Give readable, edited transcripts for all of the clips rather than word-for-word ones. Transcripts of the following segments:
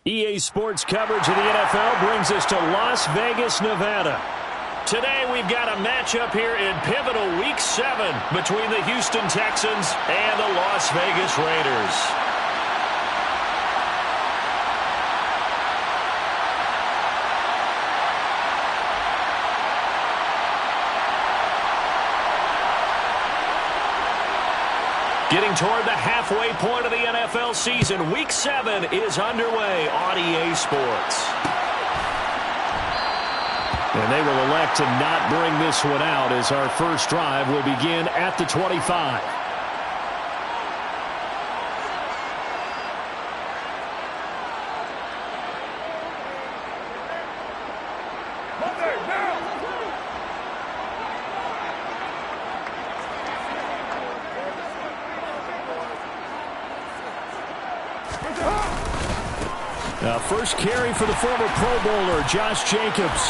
EA Sports coverage of the NFL brings us to Las Vegas, Nevada. Today we've got a matchup here in pivotal Week 7 between the Houston Texans and the Las Vegas Raiders. Getting toward the halfway point of the NFL season, Week 7 is underway on EA Sports. And they will elect to not bring this one out as our first drive will begin at the 25. Now, first carry for the former Pro Bowler, Josh Jacobs.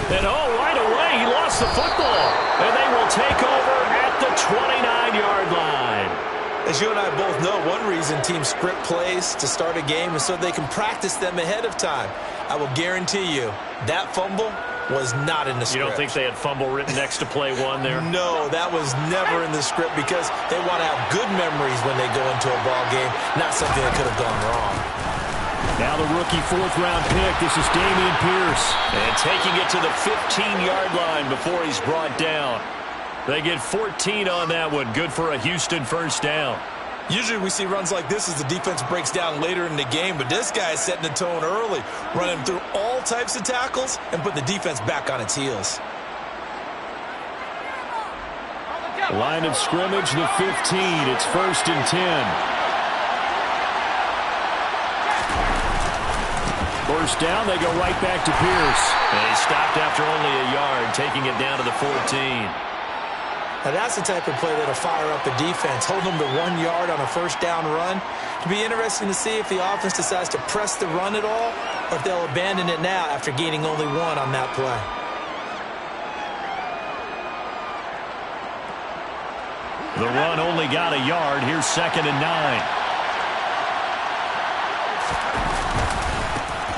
And right away, he lost the football. And they will take over at the 29-yard line. As you and I both know, one reason teams script plays to start a game is so they can practice them ahead of time. I will guarantee you that fumble was not in the script. You don't think they had fumble written next to play one there? No, that was never in the script because they want to have good memories when they go into a ball game, not something that could have gone wrong. Now the rookie fourth-round pick. This is Dameon Pierce. And taking it to the 15-yard line before he's brought down. They get 14 on that one. Good for a Houston first down. Usually we see runs like this as the defense breaks down later in the game, but this guy is setting the tone early, running through all types of tackles and putting the defense back on its heels. Line of scrimmage, the 15. It's 1st and 10. First down, they go right back to Pierce. And he stopped after only a yard, taking it down to the 14. Now that's the type of play that'll fire up the defense, hold them to 1 yard on a first down run. It'll be interesting to see if the offense decides to press the run at all, or if they'll abandon it now after gaining only 1 on that play. The run only got a yard. Here's 2nd and 9.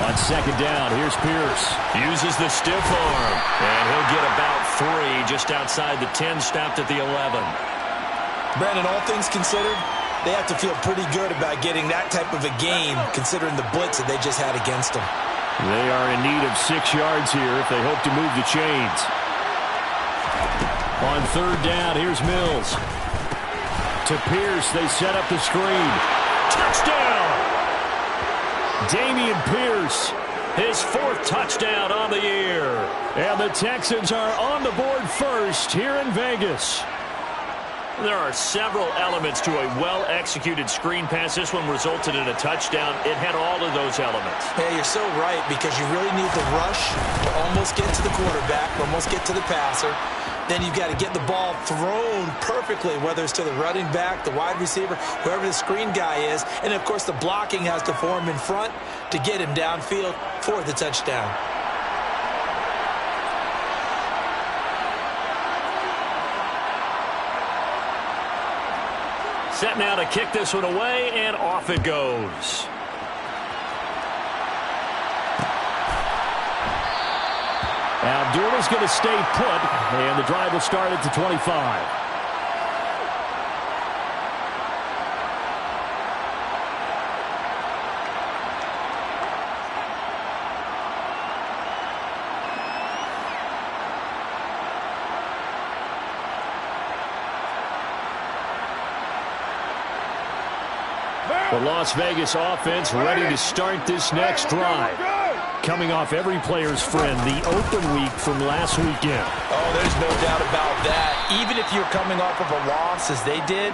On 2nd down, here's Pierce. Uses the stiff arm. And he'll get about 3 just outside the 10, stopped at the 11. Brandon, all things considered, they have to feel pretty good about getting that type of a game considering the blitz that they just had against them. They are in need of 6 yards here if they hope to move the chains. On 3rd down, here's Mills. To Pierce, they set up the screen. Touchdown! Dameon Pierce, his 4th touchdown on the year. And the Texans are on the board first here in Vegas. There are several elements to a well-executed screen pass. This one resulted in a touchdown. It had all of those elements. Yeah, you're so right because you really need the rush to almost get to the quarterback, almost get to the passer. Then you've got to get the ball thrown perfectly, whether it's to the running back, the wide receiver, whoever the screen guy is. And, of course, the blocking has to form in front to get him downfield for the touchdown. Set now to kick this one away, and off it goes. Abdullah's going to stay put, and the drive will start at the 25. The Las Vegas offense ready to start this next drive. Coming off every player's friend, the open week from last weekend. Oh, there's no doubt about that. Even if you're coming off of a loss as they did,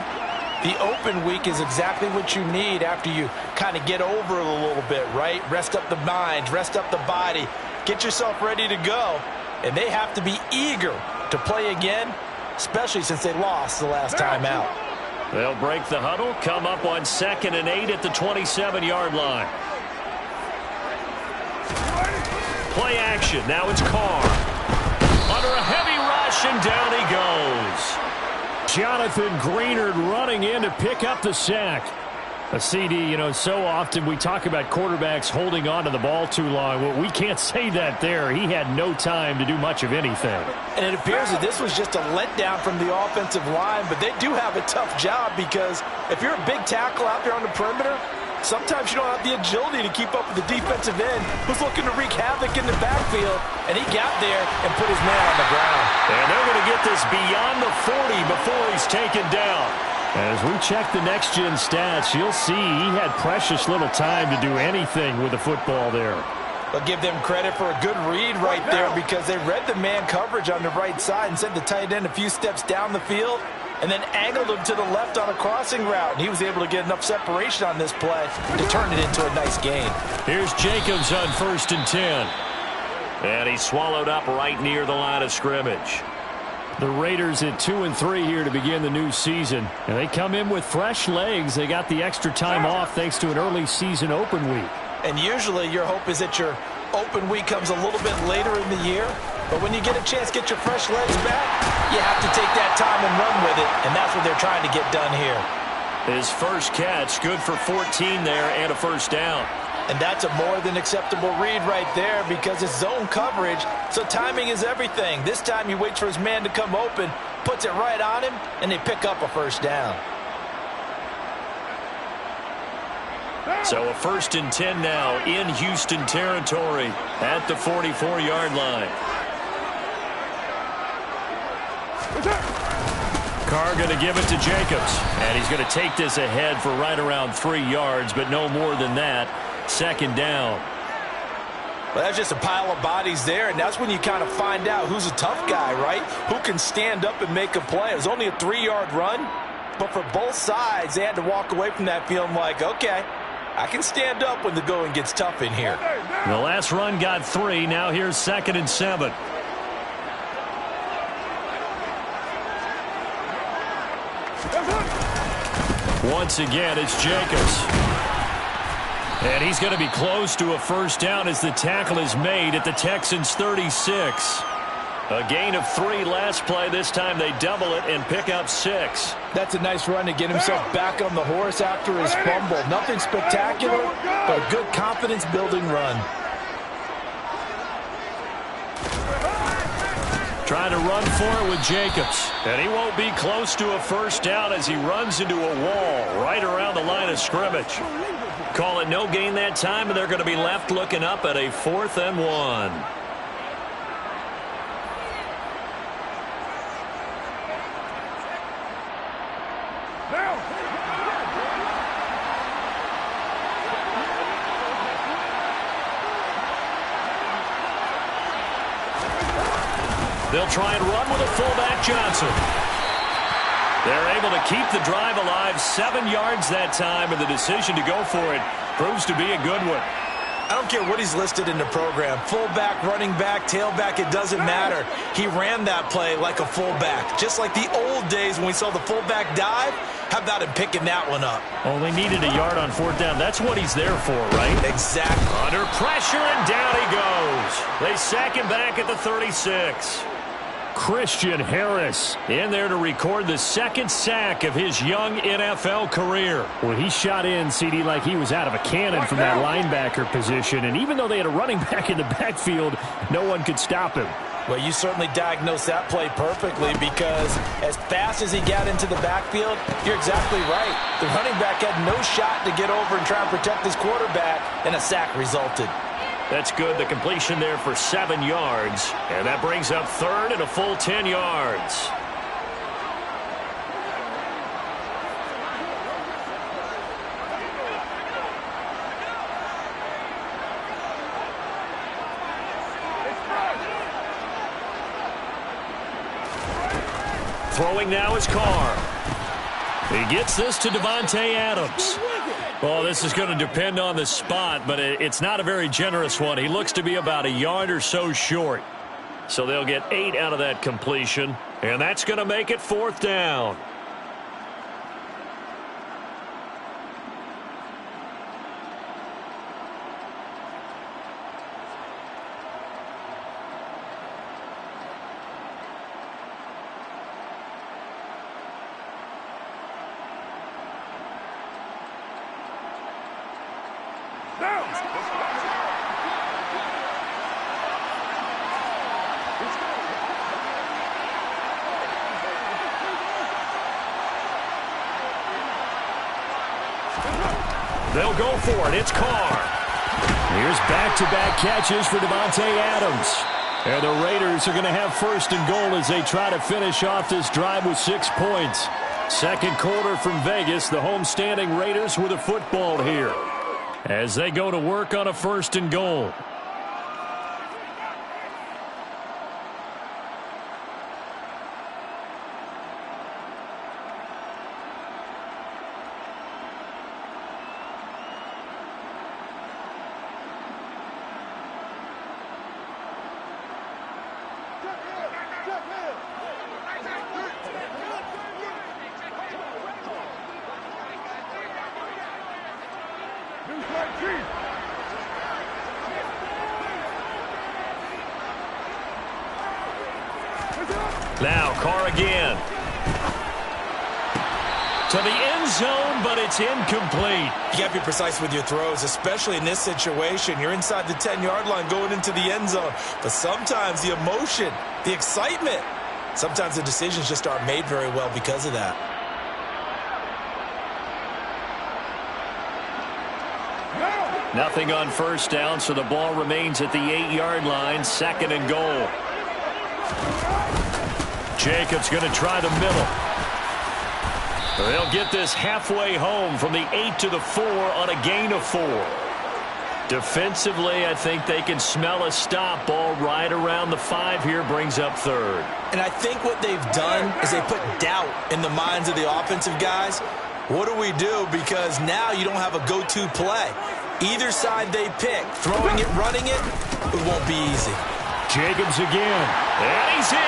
the open week is exactly what you need after you kind of get over it a little bit, right? Rest up the mind, rest up the body, get yourself ready to go. And they have to be eager to play again, especially since they lost the last time out. They'll break the huddle, come up on 2nd and 8 at the 27-yard line. Play action. Now it's Carr. Under a heavy rush, and down he goes. Jonathan Greenard running in to pick up the sack. A CD, so often we talk about quarterbacks holding on to the ball too long. Well, we can't say that there. He had no time to do much of anything. And it appears that this was just a letdown from the offensive line, but they do have a tough job because if you're a big tackle out there on the perimeter, sometimes you don't have the agility to keep up with the defensive end who's looking to wreak havoc in the backfield, and he got there and put his man on the ground. And they're going to get this beyond the 40 before he's taken down. As we check the next-gen stats, you'll see he had precious little time to do anything with the football there. But give them credit for a good read right there because they read the man coverage on the right side and sent the tight end a few steps down the field and then angled him to the left on a crossing route. And he was able to get enough separation on this play to turn it into a nice gain. Here's Jacobs on 1st and 10. And he's swallowed up right near the line of scrimmage. The Raiders at 2-3 here to begin the new season. And they come in with fresh legs. They got the extra time off thanks to an early season open week. And usually your hope is that your open week comes a little bit later in the year. But when you get a chance to get your fresh legs back, you have to take that time and run with it. And that's what they're trying to get done here. His first catch, good for 14 there and a first down. And that's a more than acceptable read right there because it's zone coverage, so timing is everything. This time he waits for his man to come open, puts it right on him, and they pick up a first down. So a 1st and 10 now in Houston territory at the 44-yard line. Carr going to give it to Jacobs. And he's going to take this ahead for right around 3 yards, but no more than that. 2nd down. Well, that's just a pile of bodies there, and that's when you kind of find out who's a tough guy, right? Who can stand up and make a play. It was only a 3-yard run, but for both sides, they had to walk away from that feeling like, okay, I can stand up when the going gets tough in here. The last run got 3. Now here's 2nd and 7. Once again, it's Jacobs. And he's going to be close to a first down as the tackle is made at the Texans' 36. A gain of 3 last play. This time they double it and pick up 6. That's a nice run to get himself back on the horse after his fumble. Nothing spectacular, but a good confidence-building run. Trying to run for it with Jacobs. And he won't be close to a first down as he runs into a wall right around the line of scrimmage. Call it no gain that time, and they're going to be left looking up at a 4th and 1. They'll try and run with a fullback, Johnson. They're able to keep the drive alive, 7 yards that time, and the decision to go for it proves to be a good one. I don't care what he's listed in the program. Fullback, running back, tailback, it doesn't matter. He ran that play like a fullback, just like the old days when we saw the fullback dive. How about him picking that one up? Only needed a yard on 4th down. That's what he's there for, right? Exactly. Under pressure, and down he goes. They sack him back at the 36. Christian Harris in there to record the 2nd sack of his young NFL career. Well, he shot in, CD, like he was out of a cannon from that linebacker position. And even though they had a running back in the backfield, no one could stop him. Well, you certainly diagnosed that play perfectly because as fast as he got into the backfield, you're exactly right. The running back had no shot to get over and try and protect his quarterback, and a sack resulted. That's good. The completion there for 7 yards. And that brings up 3rd and a full 10 yards. Throwing now is Carr. He gets this to Devontae Adams. Well, this is going to depend on the spot, but it's not a very generous one. He looks to be about a yard or so short. So they'll get 8 out of that completion, and that's going to make it 4th down. They'll go for it. It's Carr. Here's back-to-back catches for Davante Adams. And the Raiders are going to have first and goal as they try to finish off this drive with 6 points. Second quarter from Vegas. The homestanding Raiders with a football here as they go to work on a first and goal. Now Carr again. To the end zone, but it's incomplete. You got to be precise with your throws, especially in this situation. You're inside the 10-yard line going into the end zone. But sometimes the emotion, the excitement, sometimes the decisions just aren't made very well because of that. Nothing on first down, so the ball remains at the 8-yard line. Second and goal. Jacobs going to try the middle. They'll get this halfway home from the 8 to the 4 on a gain of 4. Defensively, I think they can smell a stop. Ball right around the 5 here, brings up third. And I think what they've done is they put doubt in the minds of the offensive guys. What do we do? Because now you don't have a go-to play. Either side they pick, throwing it, running it, it won't be easy. Jacobs again, and he's in.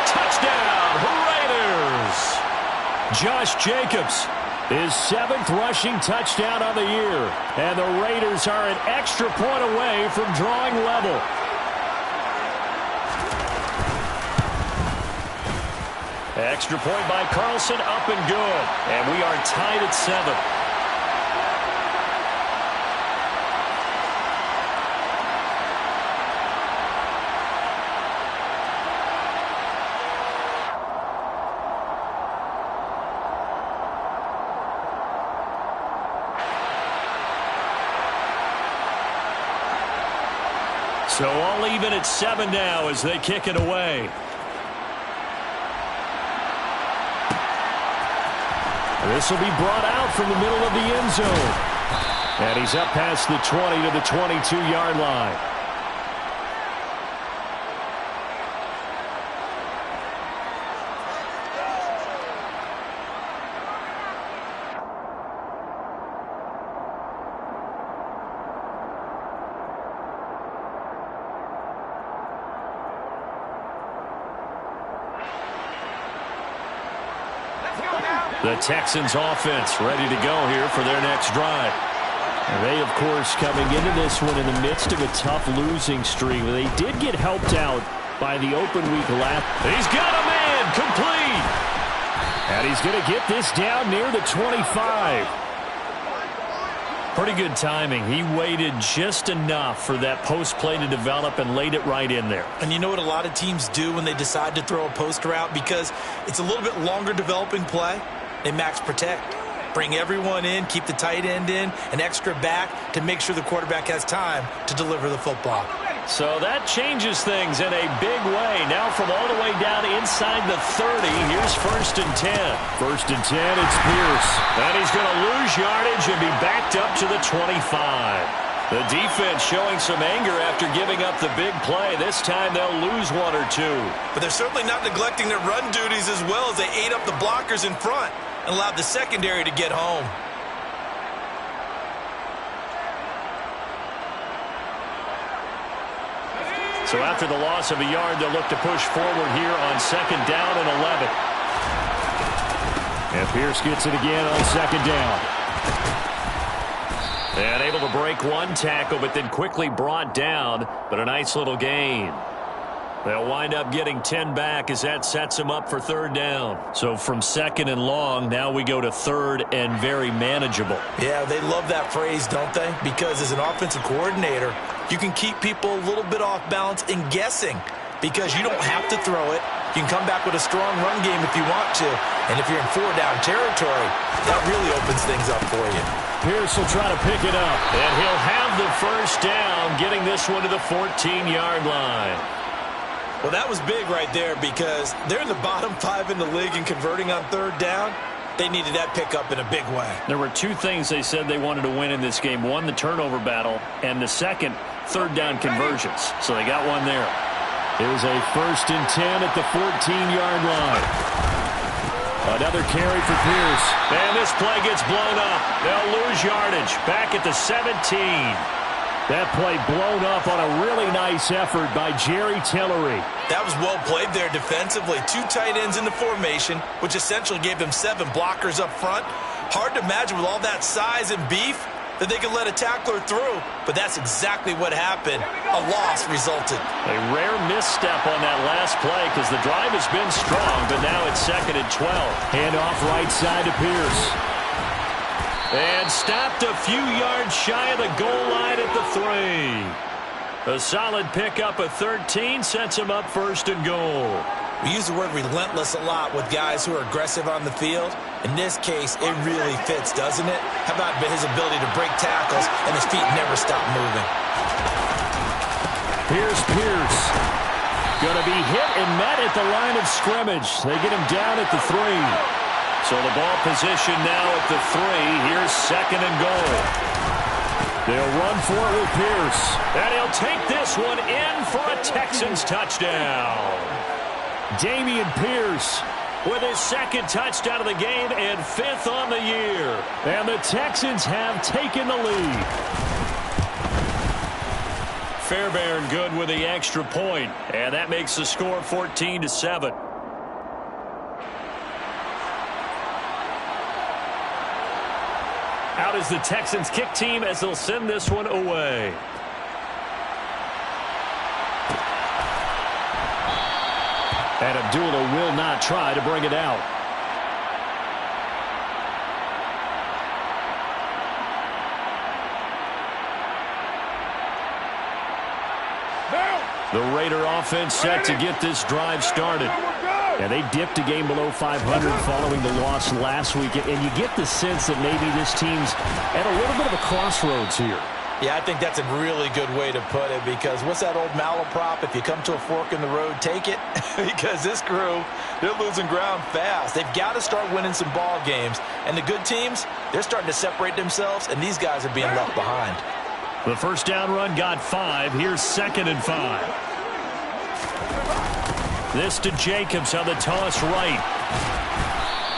Touchdown, Raiders. Josh Jacobs, his 7th rushing touchdown on the year. And the Raiders are an extra point away from drawing level. Extra point by Carlson, up and good. And we are tied at 7. So all even at 7 now as they kick it away. This will be brought out from the middle of the end zone. And he's up past the 20 to the 22-yard line. The Texans offense ready to go here for their next drive. And they, of course, coming into this one in the midst of a tough losing streak. They did get helped out by the open week lap. He's got a man complete. And he's going to get this down near the 25. Pretty good timing. He waited just enough for that post play to develop and laid it right in there. And you know what a lot of teams do when they decide to throw a post route? Because it's a little bit longer developing play. They max protect. Bring everyone in, keep the tight end in, an extra back to make sure the quarterback has time to deliver the football. So that changes things in a big way. Now from all the way down inside the 30, here's 1st and 10. 1st and 10, it's Pierce. And he's going to lose yardage and be backed up to the 25. The defense showing some anger after giving up the big play. This time they'll lose 1 or 2. But they're certainly not neglecting their run duties as well as they ate up the blockers in front and allowed the secondary to get home. So after the loss of a yard, they'll look to push forward here on 2nd down and 11. And Pierce gets it again on 2nd down. And able to break one tackle, but then quickly brought down, but a nice little gain. They'll wind up getting 10 back as that sets them up for third down. So from second and long, now we go to third and very manageable. Yeah, they love that phrase, don't they? Because as an offensive coordinator, you can keep people a little bit off balance and guessing because you don't have to throw it. You can come back with a strong run game if you want to. And if you're in four-down territory, that really opens things up for you. Pierce will try to pick it up, and he'll have the first down, getting this one to the 14-yard line. Well, that was big right there because they're in the bottom 5 in the league in converting on third down. They needed that pickup in a big way. There were two things they said they wanted to win in this game. One, the turnover battle, and the second, third down conversions. So they got one there. Here's a 1st and 10 at the 14-yard line. Another carry for Pierce. And this play gets blown up. They'll lose yardage. Back at the 17. That play blown up on a really nice effort by Jerry Tillery. That was well played there defensively. 2 tight ends in the formation, which essentially gave them 7 blockers up front. Hard to imagine with all that size and beef that they could let a tackler through, but that's exactly what happened. A loss resulted. A rare misstep on that last play because the drive has been strong, but now it's 2nd and 12. Hand off right side to Pierce. And stopped a few yards shy of the goal line at the 3. A solid pickup of 13 sets him up 1st and goal. We use the word relentless a lot with guys who are aggressive on the field. In this case, it really fits, doesn't it? How about his ability to break tackles and his feet never stop moving? Here's Pierce. Going to be hit and met at the line of scrimmage. They get him down at the 3. So the ball position now at the 3. Here's 2nd and goal. They'll run for it with Pierce. And he'll take this one in for a Texans touchdown. Dameon Pierce with his 2nd touchdown of the game and 5th on the year. And the Texans have taken the lead. Fairbairn good with the extra point. And that makes the score 14-7. Out is the Texans kick team as they'll send this one away. And Abdullah will not try to bring it out. The Raider offense set to get this drive started. And they dipped a game below 500 following the loss last week. And you get the sense that maybe this team's at a little bit of a crossroads here. Yeah, I think that's a really good way to put it because what's that old malaprop? If you come to a fork in the road, take it. Because this crew, they're losing ground fast. They've got to start winning some ball games. And the good teams, they're starting to separate themselves, and these guys are being left behind. The first down run got 5. Here's 2nd and 5. This to Jacobs on the toss right.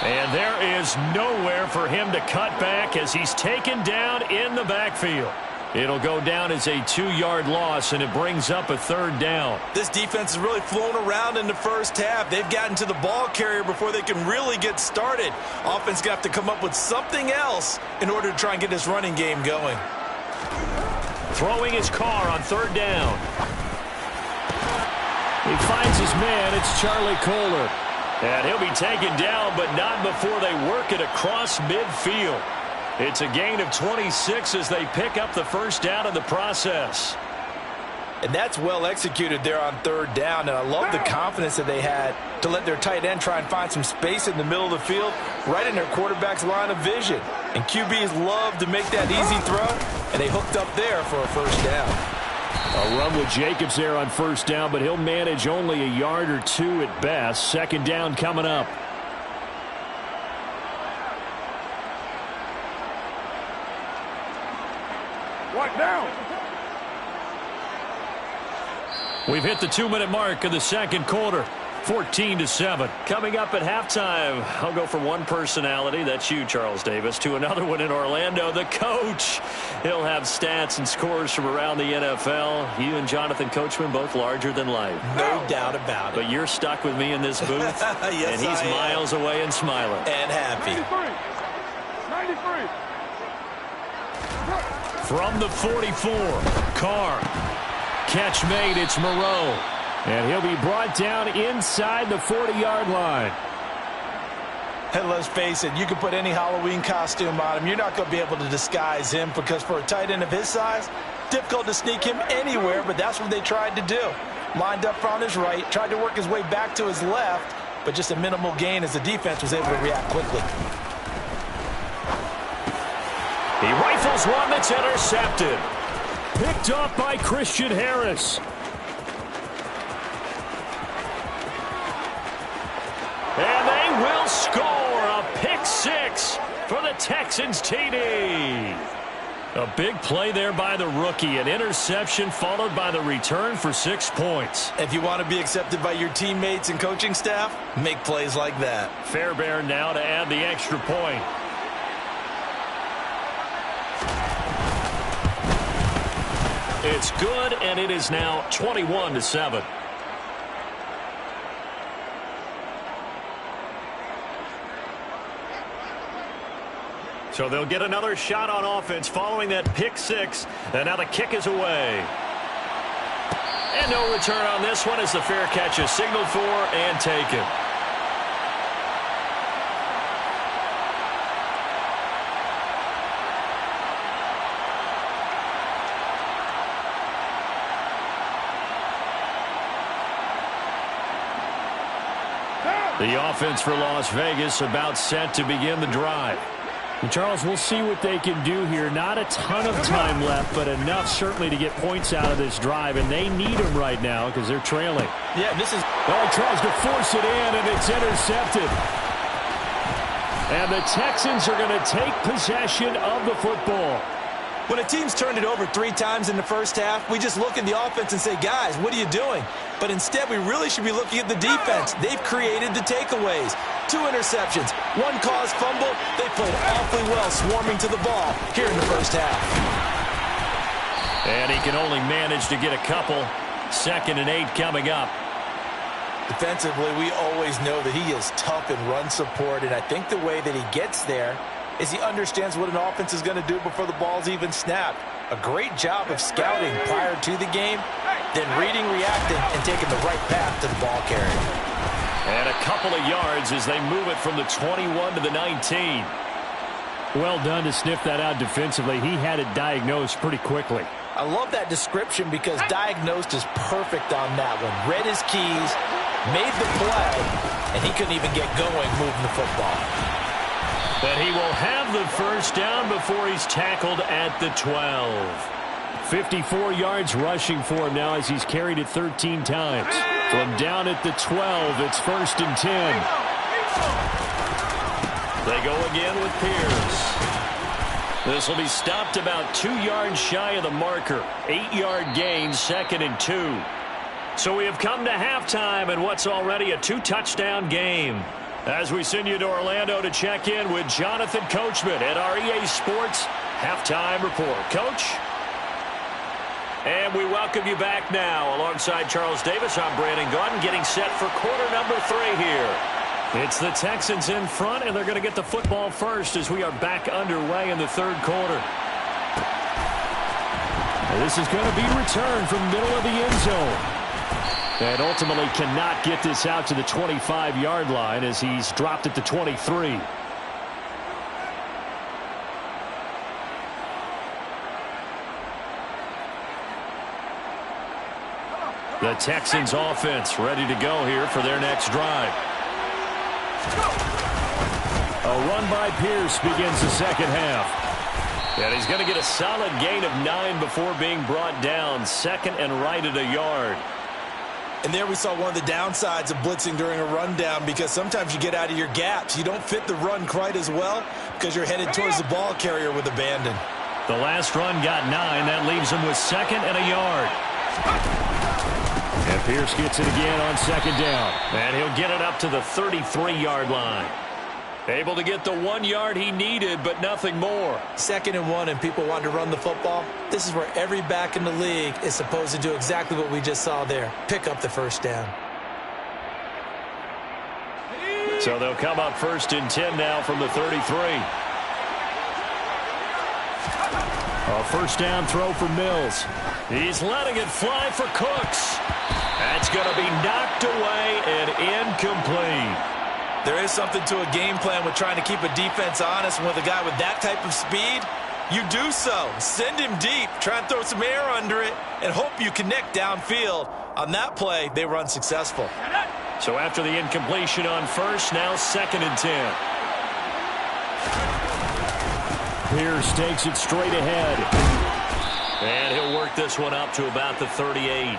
And there is nowhere for him to cut back as he's taken down in the backfield. It'll go down as a 2-yard loss, and it brings up a 3rd down. This defense has really flown around in the first half. They've gotten to the ball carrier before they can really get started. Offense got to come up with something else in order to try and get this running game going. Throwing his car on 3rd down. He finds his man. It's Charlie Kohler. And he'll be taken down, but not before they work it across midfield. It's a gain of 26 as they pick up the first down in the process. And that's well executed there on 3rd down. And I love the confidence that they had to let their tight end try and find some space in the middle of the field, right in their quarterback's line of vision. And QBs love to make that easy throw, and they hooked up there for a first down. A run with Jacobs there on 1st down, but he'll manage only a yard or 2 at best. 2nd down coming up. Right down. We've hit the 2-minute mark of the 2nd quarter. 14-7. Coming up at halftime, I'll go from one personality, that's you, Charles Davis, to another one in Orlando, the coach. He'll have stats and scores from around the NFL. You and Jonathan Coachman both larger than life. No doubt about it. But you're stuck with me in this booth, yes, and he's miles away and smiling. And happy. 93. From the 44, Carr. Catch made, it's Moreau. And he'll be brought down inside the 40-yard line. And let's face it, you can put any Halloween costume on him. You're not going to be able to disguise him because for a tight end of his size, difficult to sneak him anywhere, but that's what they tried to do. Lined up on his right, tried to work his way back to his left, but just a minimal gain as the defense was able to react quickly. He rifles one that's intercepted. Picked off by Christian Harris. And they will score a pick six for the Texans TD. A big play there by the rookie. An interception followed by the return for 6 points. If you want to be accepted by your teammates and coaching staff, make plays like that. Fairbairn now to add the extra point. It's good, and it is now 21-7. So they'll get another shot on offense following that pick six. And now the kick is away. And no return on this one as the fair catch is signaled for and taken. The offense for Las Vegas about set to begin the drive. And Charles, we'll see what they can do here. Not a ton of time left, but enough certainly to get points out of this drive. And they need them right now because they're trailing. Yeah, this is... Oh, he tries to force it in, and it's intercepted. And the Texans are going to take possession of the football. When a team's turned it over 3 times in the first half, we just look at the offense and say, guys, what are you doing? But instead, we really should be looking at the defense. They've created the takeaways. 2 interceptions, 1 caused fumble. They played awfully well swarming to the ball here in the first half. And he can only manage to get a couple. 2nd and 8 coming up. Defensively, we always know that he is tough in run support, and I think the way that he gets there is he understands what an offense is going to do before the ball's even snapped. A great job of scouting prior to the game, then reading, reacting, and taking the right path to the ball carrier. And a couple of yards as they move it from the 21 to the 19. Well done to sniff that out defensively. He had it diagnosed pretty quickly. I love that description because diagnosed is perfect on that one. Read his keys, made the play, and he couldn't even get going moving the football. But he will have the first down before he's tackled at the 12. 54 yards rushing for him now as he's carried it 13 times. From down at the 12, it's 1st and 10. They go again with Pierce. This will be stopped about 2 yards shy of the marker. 8-yard gain, 2nd and 2. So we have come to halftime in what's already a 2-touchdown game. As we send you to Orlando to check in with Jonathan Coachman at our EA Sports Halftime Report. Coach? And we welcome you back now. Alongside Charles Davis, I'm Brandon Gaudin, getting set for quarter number 3 here. It's the Texans in front, and they're going to get the football first as we are back underway in the 3rd quarter. This is going to be returned from middle of the end zone. And ultimately cannot get this out to the 25-yard line as he's dropped at the 23. The Texans offense ready to go here for their next drive. A run by Pierce begins the 2nd half. And he's going to get a solid gain of 9 before being brought down. 2nd and right at a yard. And there we saw one of the downsides of blitzing during a rundown because sometimes you get out of your gaps. You don't fit the run quite as well because you're headed towards the ball carrier with abandon. The last run got 9. That leaves him with 2nd and a yard. And Pierce gets it again on 2nd down. And he'll get it up to the 33-yard line. Able to get the 1 yard he needed, but nothing more. 2nd and 1, and people want to run the football. This is where every back in the league is supposed to do exactly what we just saw there. Pick up the first down. So they'll come up 1st and 10 now from the 33. A first down throw for Mills. He's letting it fly for Cooks. That's going to be knocked away and incomplete. There is something to a game plan with trying to keep a defense honest. And with a guy with that type of speed, you do so. Send him deep. Try and throw some air under it and hope you connect downfield. On that play, they were unsuccessful. So after the incompletion on first, now 2nd and 10. Pierce takes it straight ahead. And he'll work this one up to about the 38.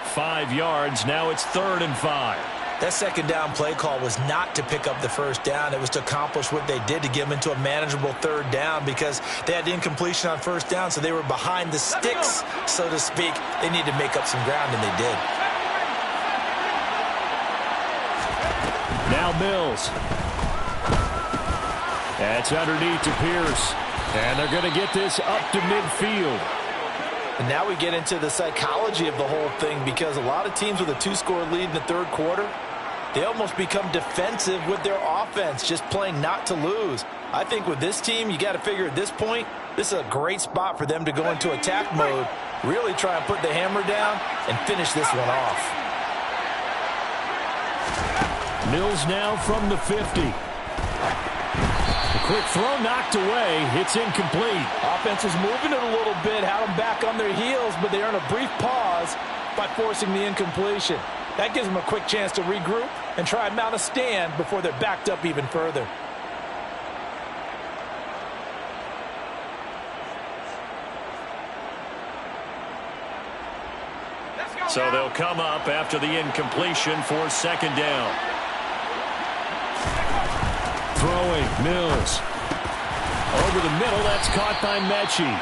5 yards. Now it's 3rd and 5. That second down play call was not to pick up the first down. It was to accomplish what they did to get them into a manageable 3rd down because they had incompletion on first down, so they were behind the sticks, so to speak. They needed to make up some ground, and they did. Now Mills. That's underneath to Pierce. And they're going to get this up to midfield. And now we get into the psychology of the whole thing because a lot of teams with a 2-score lead in the 3rd quarter, they almost become defensive with their offense, just playing not to lose. I think with this team, you got to figure at this point, this is a great spot for them to go into attack mode, really try and put the hammer down and finish this one off. Mills now from the 50. A quick throw knocked away. It's incomplete. Offense is moving it a little bit, had them back on their heels, but they earn a brief pause by forcing the incompletion. That gives them a quick chance to regroup and try and mount a stand before they're backed up even further. So they'll come up after the incompletion for 2nd down. Throwing, Mills. Over the middle, that's caught by Mechie.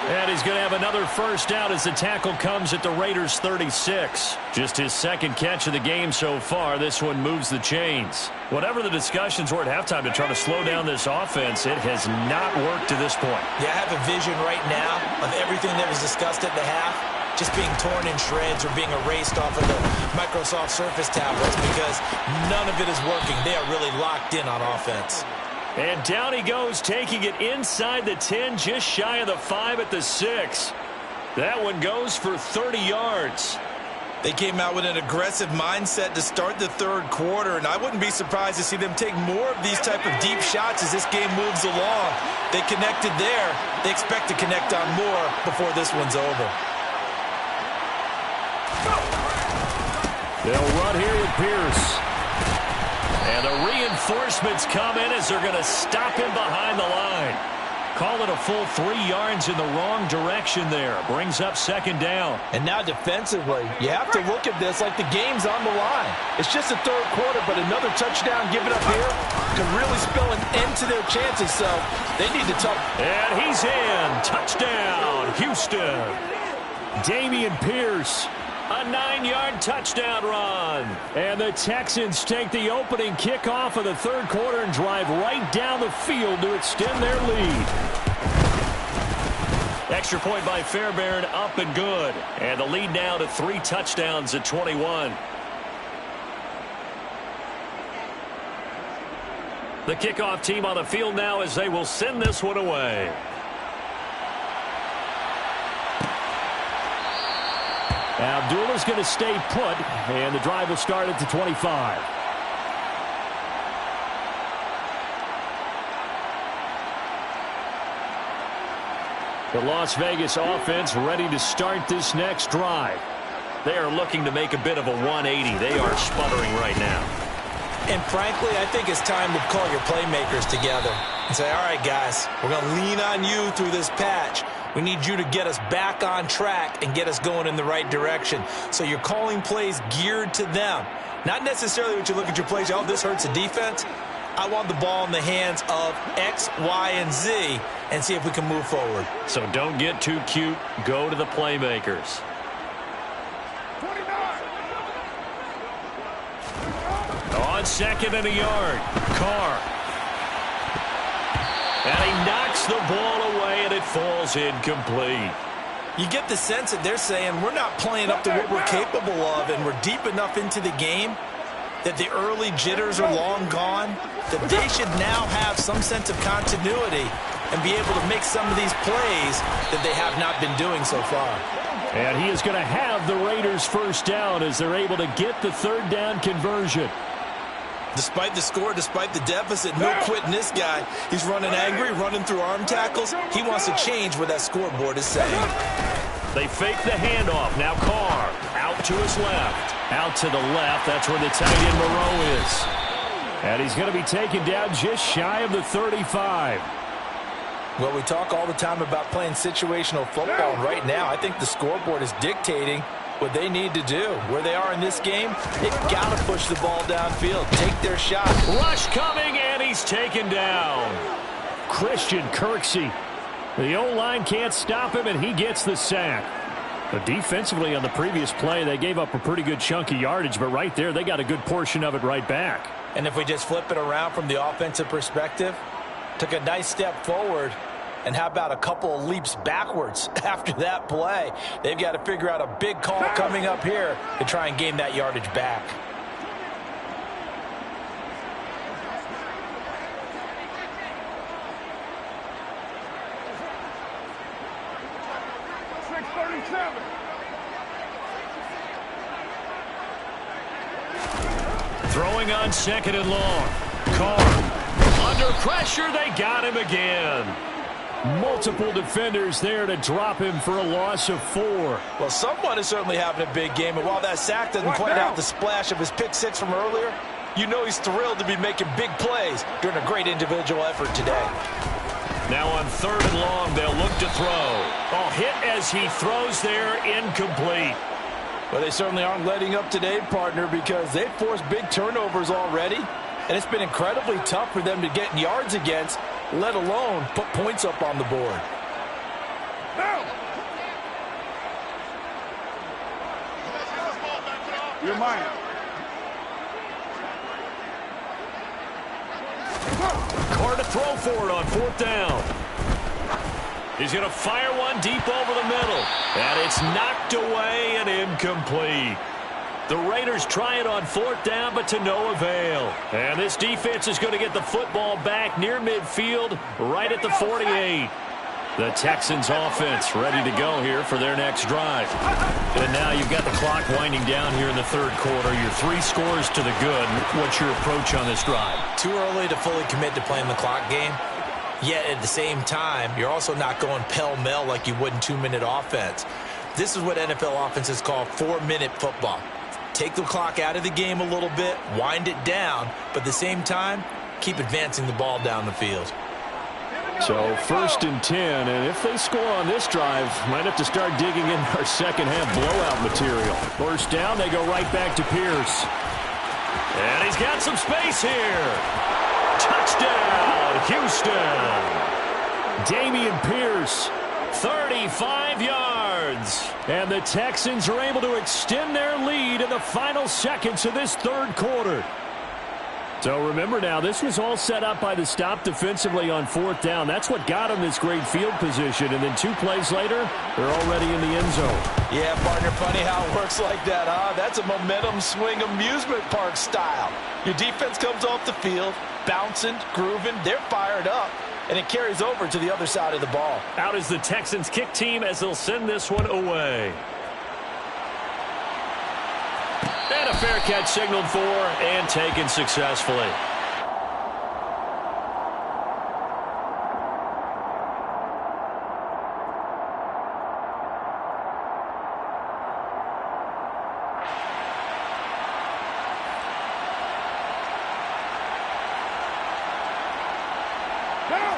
And he's going to have another first down as the tackle comes at the Raiders' 36. Just his 2nd catch of the game so far. This one moves the chains. Whatever the discussions were at halftime to try to slow down this offense, it has not worked to this point. Yeah, I have a vision right now of everything that was discussed at the half just being torn in shreds or being erased off of the Microsoft Surface tablets because none of it is working. They are really locked in on offense. And down he goes, taking it inside the 10, just shy of the 5 at the 6. That one goes for 30 yards. They came out with an aggressive mindset to start the 3rd quarter, and I wouldn't be surprised to see them take more of these type of deep shots as this game moves along. They connected there. They expect to connect on more before this one's over. They'll run here with Pierce. And the reinforcements come in as they're going to stop him behind the line. Call it a full 3 yards in the wrong direction there. Brings up 2nd down. And now defensively, you have to look at this like the game's on the line. It's just the 3rd quarter, but another touchdown given up here could really spell an end to their chances. So they need to tough. And he's in. Touchdown, Houston. Dameon Pierce. A 9-yard touchdown run. And the Texans take the opening kickoff of the 3rd quarter and drive right down the field to extend their lead. Extra point by Fairbairn, up and good. And the lead now to 3 touchdowns at 21. The kickoff team on the field now as they will send this one away. Abdullah's going to stay put, and the drive will start at the 25. The Las Vegas offense ready to start this next drive. They are looking to make a bit of a 180. They are sputtering right now. And frankly, I think it's time to call your playmakers together and say, all right, guys, we're going to lean on you through this patch. We need you to get us back on track and get us going in the right direction. So you're calling plays geared to them. Not necessarily when you look at your plays, oh, this hurts the defense. I want the ball in the hands of X, Y, and Z and see if we can move forward. So don't get too cute. Go to the playmakers. 29. On 2nd and a yard. Carr. And he knocks the ball away, and it falls incomplete. You get the sense that they're saying we're not playing up to what we're capable of, and we're deep enough into the game that the early jitters are long gone, that they should now have some sense of continuity and be able to make some of these plays that they have not been doing so far. And he is going to have the Raiders first down as they're able to get the third down conversion. Despite the score, despite the deficit, no quitting this guy. He's running angry, running through arm tackles. He wants to change what that scoreboard is saying. They fake the handoff. Now Carr out to his left. Out to the left. That's where the tight end Moreau is. And he's going to be taken down just shy of the 35. Well, we talk all the time about playing situational football. Right now, I think the scoreboard is dictating what they need to do. Where they are in this game, they've got to push the ball downfield, take their shot. Rush coming, and he's taken down. Christian Kirksey. The O-line can't stop him, and he gets the sack. But defensively on the previous play, they gave up a pretty good chunk of yardage, but right there, they got a good portion of it right back. And if we just flip it around from the offensive perspective, took a nice step forward, and how about a couple of leaps backwards after that play? They've got to figure out a big call coming up here to try and gain that yardage back. Throwing on second and long. Carr. Under pressure, they got him again. Multiple defenders there to drop him for a loss of 4. Well, someone is certainly having a big game, and while that sack doesn't quite have the splash of his pick 6 from earlier, you know he's thrilled to be making big plays during a great individual effort today. Now on third and long, they'll look to throw. Oh, hit as he throws there, incomplete. Well, they certainly aren't letting up today, partner, because they've forced big turnovers already, and it's been incredibly tough for them to get yards against, let alone put points up on the board. You're mine. Carr to throw for it on fourth down. He's going to fire one deep over the middle. And it's knocked away and incomplete. The Raiders try it on fourth down, but to no avail. And this defense is going to get the football back near midfield, right at the 48. The Texans offense ready to go here for their next drive. And now you've got the clock winding down here in the third quarter. Your 3 scores to the good. What's your approach on this drive? Too early to fully commit to playing the clock game. Yet at the same time, you're also not going pell-mell like you would in 2-minute offense. This is what NFL offenses call 4-minute football. Take the clock out of the game a little bit, wind it down, but at the same time, keep advancing the ball down the field. So first and 10, and if they score on this drive, might have to start digging in our second half blowout material. First down, they go right back to Pierce. And he's got some space here. Touchdown, Houston. Dameon Pierce, 35 yards. And the Texans are able to extend their lead in the final seconds of this third quarter. So remember now, this was all set up by the stop defensively on fourth down. That's what got them this great field position. And then 2 plays later, they're already in the end zone. Yeah, partner, funny how it works like that, huh? That's a momentum swing amusement park style. Your defense comes off the field, bouncing, grooving, they're fired up, and it carries over to the other side of the ball. Out is the Texans kick team as they'll send this one away. And a fair catch signaled for and taken successfully.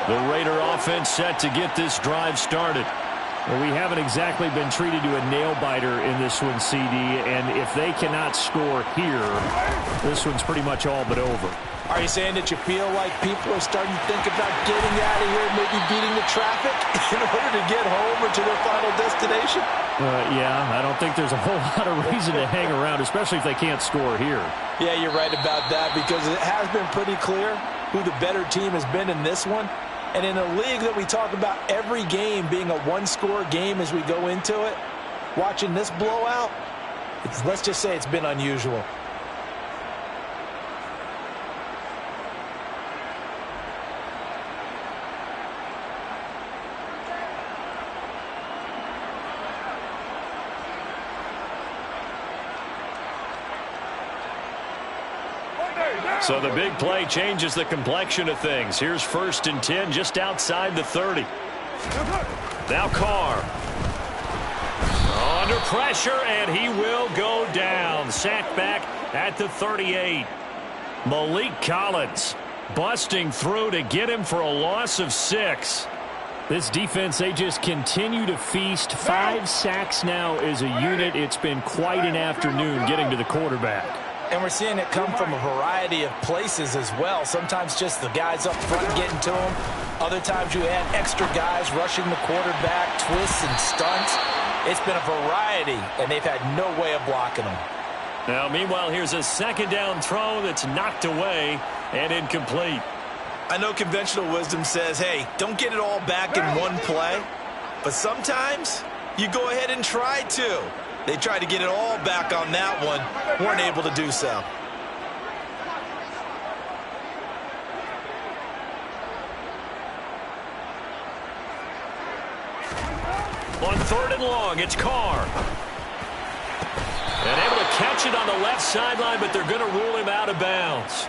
The Raider offense set to get this drive started. Well, we haven't exactly been treated to a nail-biter in this one, CD, and if they cannot score here, this one's pretty much all but over. Are you saying that you feel like people are starting to think about getting out of here, maybe beating the traffic in order to get home or to their final destination? Yeah, I don't think there's a whole lot of reason to hang around, especially if they can't score here. Yeah, you're right about that, because it has been pretty clear who the better team has been in this one. And in a league that we talk about every game being a one-score game as we go into it, watching this blowout, let's just say it's been unusual. So the big play changes the complexion of things. Here's 1st and 10 just outside the 30. Now Carr. Under pressure, and he will go down. Sacked back at the 38. Malik Collins busting through to get him for a loss of 6. This defense, they just continue to feast. 5 sacks now as a unit. It's been quite an afternoon getting to the quarterback. And we're seeing it come from a variety of places as well. Sometimes just the guys up front getting to him. Other times you add extra guys rushing the quarterback, twists and stunts. It's been a variety, and they've had no way of blocking them. Now, meanwhile, here's a 2nd down throw that's knocked away and incomplete. I know conventional wisdom says, hey, don't get it all back in one play. But sometimes you go ahead and try to. They tried to get it all back on that one. Weren't able to do so. On 3rd and long, it's Carr. And able to catch it on the left sideline, but they're going to rule him out of bounds.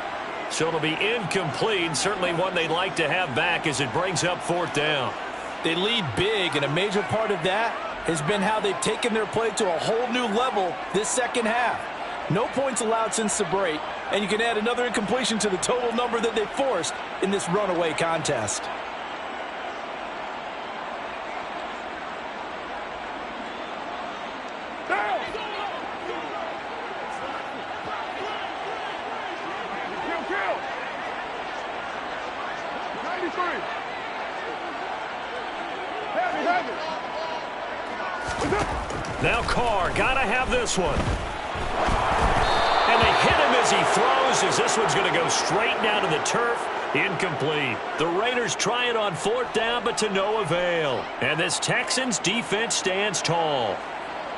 So it'll be incomplete, certainly one they'd like to have back as it brings up 4th down. They lead big, and a major part of that has been how they've taken their play to a whole new level this second half. No points allowed since the break, and you can add another incompletion to the total number that they forced in this runaway contest. Now Carr, gotta have this one. And they hit him as he throws, as this one's going to go straight down to the turf. Incomplete. The Raiders try it on 4th down, but to no avail. And this Texans defense stands tall.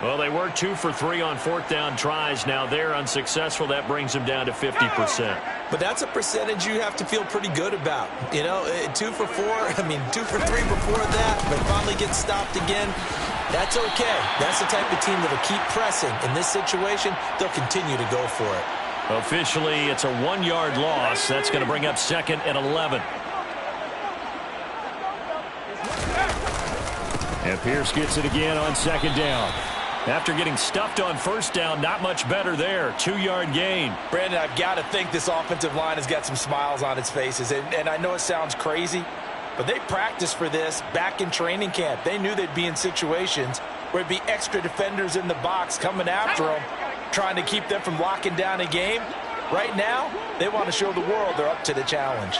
Well, they were 2 for 3 on 4th down tries. Now they're unsuccessful. That brings them down to 50%. But that's a percentage you have to feel pretty good about. You know, 2 for 4, 2 for 3 before that, but finally get stopped again. That's okay. That's the type of team that'll keep pressing. In this situation, they'll continue to go for it. Officially, it's a 1-yard loss. That's going to bring up 2nd and 11. And Pierce gets it again on 2nd down. After getting stuffed on 1st down, not much better there. 2-yard gain. Brandon, I've got to think this offensive line has got some smiles on its faces. And I know it sounds crazy, but they practiced for this back in training camp. They knew they'd be in situations where it'd be extra defenders in the box coming after them, trying to keep them from locking down a game. Right now, they want to show the world they're up to the challenge.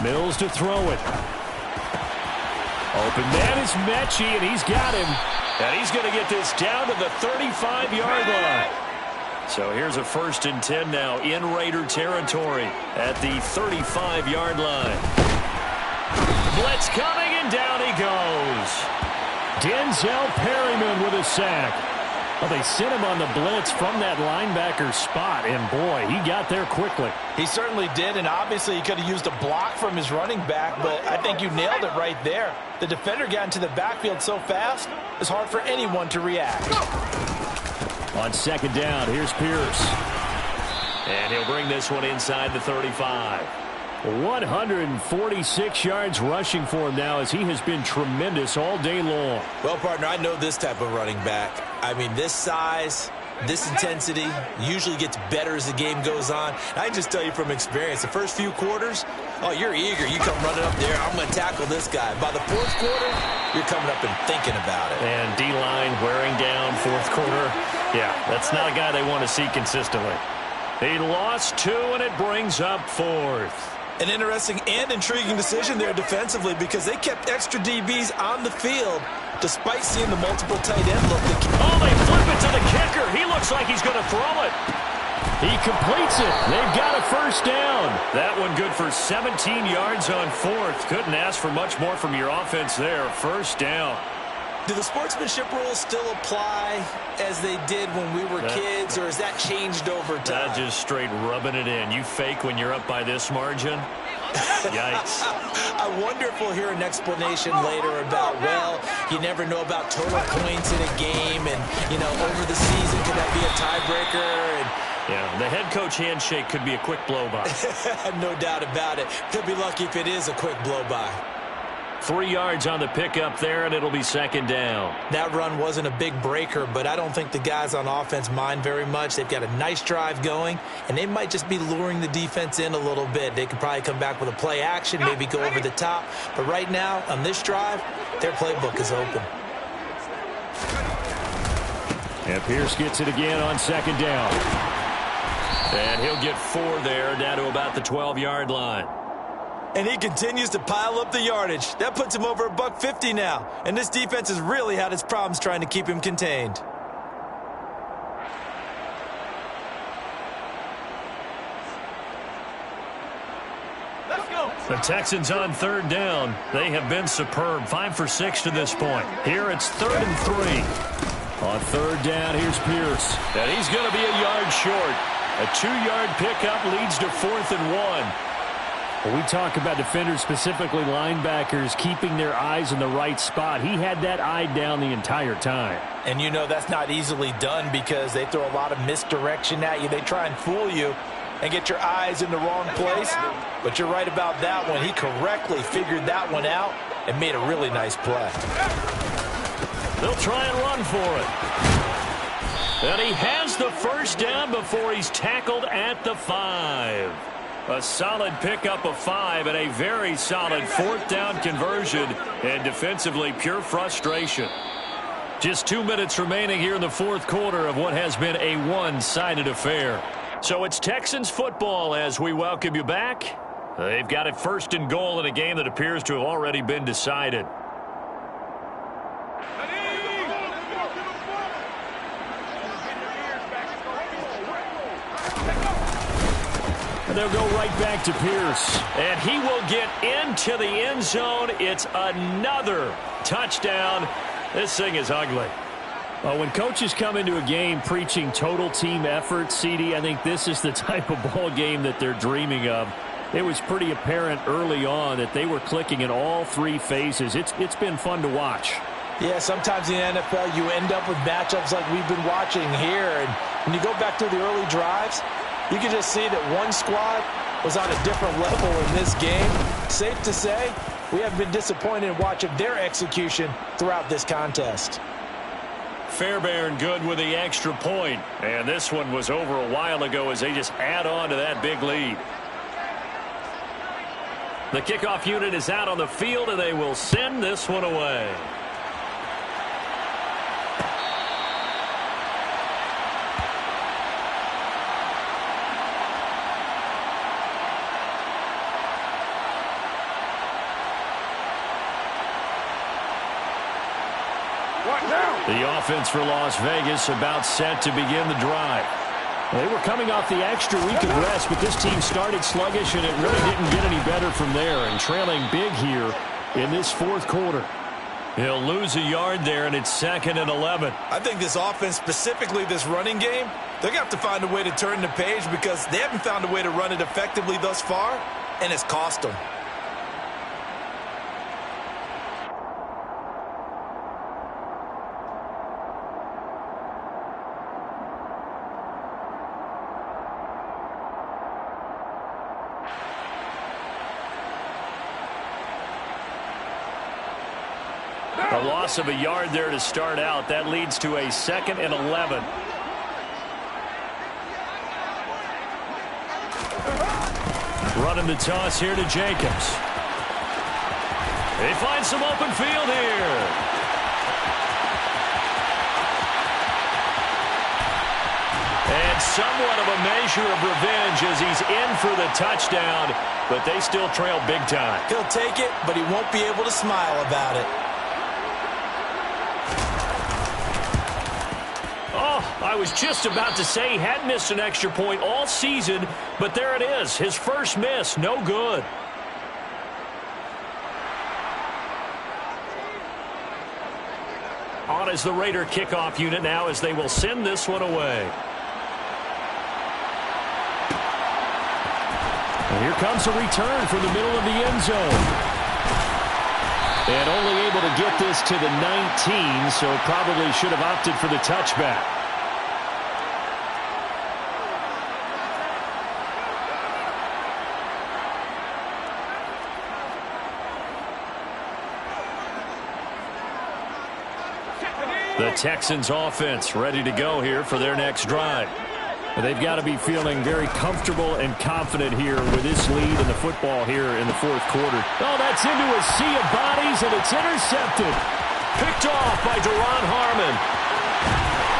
Mills to throw it. Open man is Mechie, and he's got him. And he's going to get this down to the 35-yard line. So here's a 1st and 10 now in Raider territory at the 35-yard line. Blitz coming, and down he goes. Denzel Perryman with a sack. Well, they sent him on the blitz from that linebacker spot, and boy, he got there quickly. He certainly did, and obviously he could have used a block from his running back, but I think you nailed it right there. The defender got into the backfield so fast, it's hard for anyone to react. On 2nd down, here's Pierce. And he'll bring this one inside the 35. 146 yards rushing for him now, as he has been tremendous all day long. Well, partner, I know this type of running back. This size, this intensity usually gets better as the game goes on. I can just tell you from experience, the first few quarters, oh, you're eager. You come running up there, I'm going to tackle this guy. By the 4th quarter, you're coming up and thinking about it. And D-line wearing down 4th quarter. Yeah, that's not a guy they want to see consistently. He lost 2, and it brings up 4th. An interesting and intriguing decision there defensively, because they kept extra DBs on the field despite seeing the multiple tight end look. Oh, they flip it to the kicker. He looks like he's going to throw it. He completes it. They've got a 1st down. That one good for 17 yards on 4th. Couldn't ask for much more from your offense there. 1st down. Do the sportsmanship rules still apply as they did when we were kids, or has that changed over time? Just straight rubbing it in. You fake when you're up by this margin? Yikes. I wonder if we'll hear an explanation later about, well, you never know about total points in a game, and, over the season, could that be a tiebreaker? And Yeah, the head coach handshake could be a quick blow-by. No doubt about it. He'll be lucky if it is a quick blow-by. 3 yards on the pickup there, and it'll be second down. That run wasn't a big breaker, but I don't think the guys on offense mind very much. They've got a nice drive going, and they might just be luring the defense in a little bit. They could probably come back with a play action, maybe go over the top. But right now, on this drive, their playbook is open. And Pierce gets it again on second down. And he'll get 4 there, down to about the 12-yard line. And he continues to pile up the yardage. That puts him over $150 now. And this defense has really had its problems trying to keep him contained. Let's go. The Texans on third down. They have been superb. 5 for 6 to this point. Here it's 3rd and 3. On third down, here's Pierce. And he's going to be a yard short. A 2-yard pickup leads to 4th and 1. When we talk about defenders, specifically linebackers, keeping their eyes in the right spot, he had that eye down the entire time. And you know that's not easily done because they throw a lot of misdirection at you. They try and fool you and get your eyes in the wrong place. But you're right about that one. He correctly figured that one out and made a really nice play. They'll try and run for it. And he has the first down before he's tackled at the 5. A solid pickup of 5 and a very solid 4th down conversion. And defensively, pure frustration. Just 2 minutes remaining here in the 4th quarter of what has been a one-sided affair. So it's Texans football as we welcome you back. They've got it 1st and goal in a game that appears to have already been decided. They'll go right back to Pierce. And he will get into the end zone. It's another touchdown. This thing is ugly. Well, when coaches come into a game preaching total team effort, CD, I think this is the type of ball game that they're dreaming of. It was pretty apparent early on that they were clicking in all 3 phases. It's been fun to watch. Yeah, sometimes in the NFL you end up with matchups like we've been watching here. And when you go back to the early drives, you can just see that one squad was on a different level in this game. Safe to say, we have been disappointed in watching their execution throughout this contest. Fairbairn good with the extra point. And this one was over a while ago as they just add on to that big lead. The kickoff unit is out on the field, and they will send this one away. The offense for Las Vegas about set to begin the drive. They were coming off the extra week of rest, but this team started sluggish, and it really didn't get any better from there, and trailing big here in this 4th quarter. He'll lose a yard there, and it's 2nd and 11. I think this offense, specifically this running game, they're going to have to find a way to turn the page because they haven't found a way to run it effectively thus far, and it's cost them. A loss of a yard there to start out. That leads to a 2nd and 11. Running the toss here to Jacobs. They find some open field here. And somewhat of a measure of revenge as he's in for the touchdown, but they still trail big time. He'll take it, but he won't be able to smile about it. I was just about to say he had missed an extra point all season, but there it is. His first miss, no good. On is the Raider kickoff unit now as they will send this one away. And here comes a return from the middle of the end zone. And only able to get this to the 19, so probably should have opted for the touchback. The Texans offense ready to go here for their next drive. They've got to be feeling very comfortable and confident here with this lead in the football here in the fourth quarter. Oh, that's into a sea of bodies, and it's intercepted. Picked off by Duron Harmon.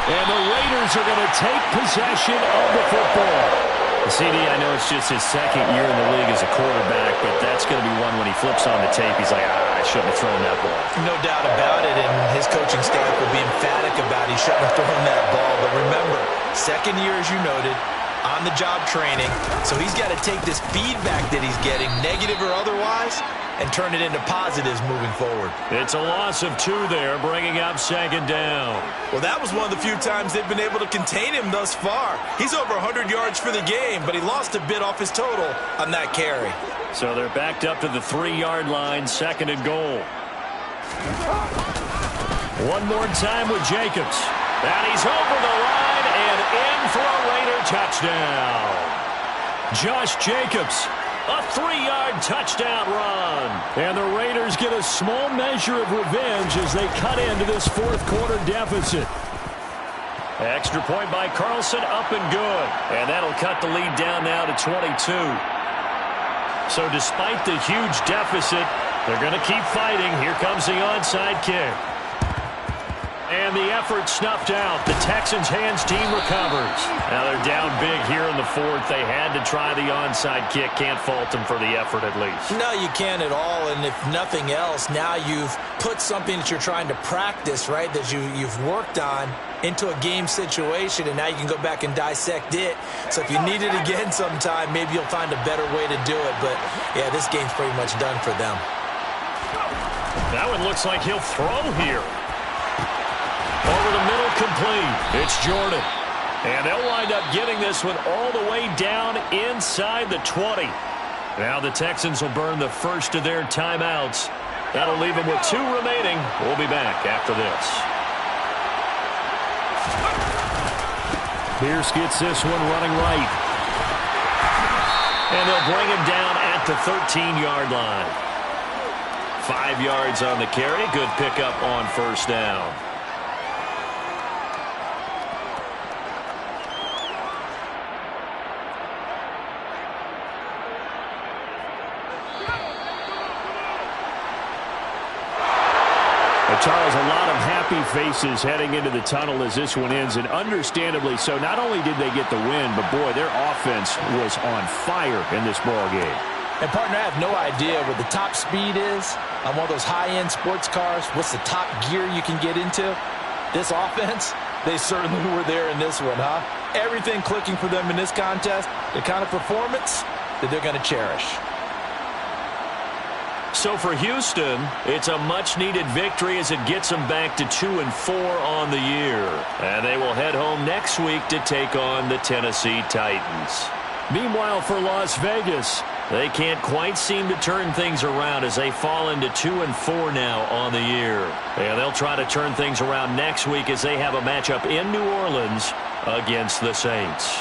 And the Raiders are going to take possession of the football. CD, I know it's just his second year in the league as a quarterback, but that's going to be one when he flips on the tape, he's like, I shouldn't have thrown that ball. No doubt about it, and his coaching staff will be emphatic about he shouldn't have thrown that ball. But remember, second year, as you noted, on-the-job training, so he's got to take this feedback that he's getting, negative or otherwise, and turn it into positives moving forward. It's a loss of 2 there, bringing up second down. Well, that was one of the few times they've been able to contain him thus far. He's over 100 yards for the game, but he lost a bit off his total on that carry. So they're backed up to the 3-yard line, second and goal. One more time with Jacobs. And he's over the line and in for a Raider touchdown. Josh Jacobs. A 3-yard touchdown run. And the Raiders get a small measure of revenge as they cut into this fourth quarter deficit. Extra point by Carlson, up and good. And that'll cut the lead down now to 22. So despite the huge deficit, they're going to keep fighting. Here comes the onside kick. And the effort snuffed out. The Texans' hands team recovers. Now they're down big here in the fourth. They had to try the onside kick. Can't fault them for the effort at least. No, you can't at all. And if nothing else, now you've put something that you're trying to practice, right, that you've worked on into a game situation, and now you can go back and dissect it. So if you need it again sometime, maybe you'll find a better way to do it. But, yeah, this game's pretty much done for them. That one looks like he'll throw here. Over the middle, complete. It's Jordan. And they'll wind up getting this one all the way down inside the 20. Now the Texans will burn the first of their timeouts. That'll leave them with 2 remaining. We'll be back after this. Pierce gets this one running right. And they'll bring him down at the 13-yard line. 5 yards on the carry. Good pickup on first down. Charles, a lot of happy faces heading into the tunnel as this one ends, and understandably so. Not only did they get the win, but, boy, their offense was on fire in this ball game. And, partner, I have no idea what the top speed is on one of those high-end sports cars. What's the top gear you can get into? This offense, they certainly were there in this one, huh? Everything clicking for them in this contest, the kind of performance that they're going to cherish. So for Houston, it's a much-needed victory as it gets them back to 2-4 on the year. And they will head home next week to take on the Tennessee Titans. Meanwhile, for Las Vegas, they can't quite seem to turn things around as they fall into 2-4 now on the year. And they'll try to turn things around next week as they have a matchup in New Orleans against the Saints.